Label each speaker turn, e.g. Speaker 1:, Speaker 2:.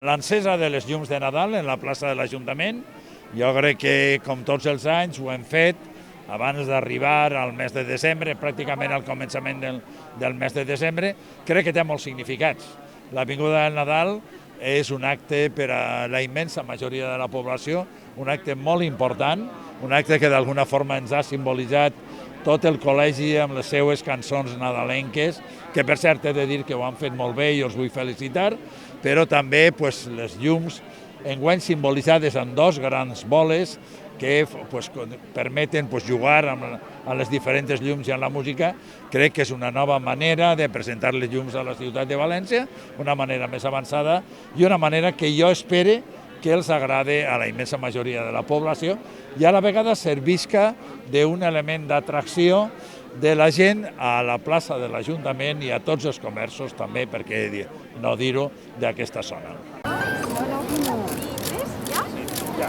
Speaker 1: L'encesa de les llums de Nadal en la plaça de l'Ajuntament, jo crec que, com tots els anys, ho hem fet abans d'arribar al mes de desembre, pràcticament al començament del mes de desembre. Crec que té molts significats. L'Avinguda del Nadal és un acte per a la immensa majoria de la població, un acte molt important, un acte que d'alguna forma ens ha simbolitzat tot el col·legi amb les seues cançons nadalenques, que per cert he de dir que ho han fet molt bé i us vull felicitar, però també les llums enguany simbolitzades en dos grans boles que permeten jugar amb les diferents llums i amb la música. Crec que és una nova manera de presentar les llums a la ciutat de València, una manera més avançada i una manera que jo espero que els agrade a la immensa majoria de la població i a la vegada servisca d'un element d'atracció de la gent a la plaça de l'Ajuntament i a tots els comerços també, per què no dir-ho, d'aquesta zona.
Speaker 2: ¿Ya?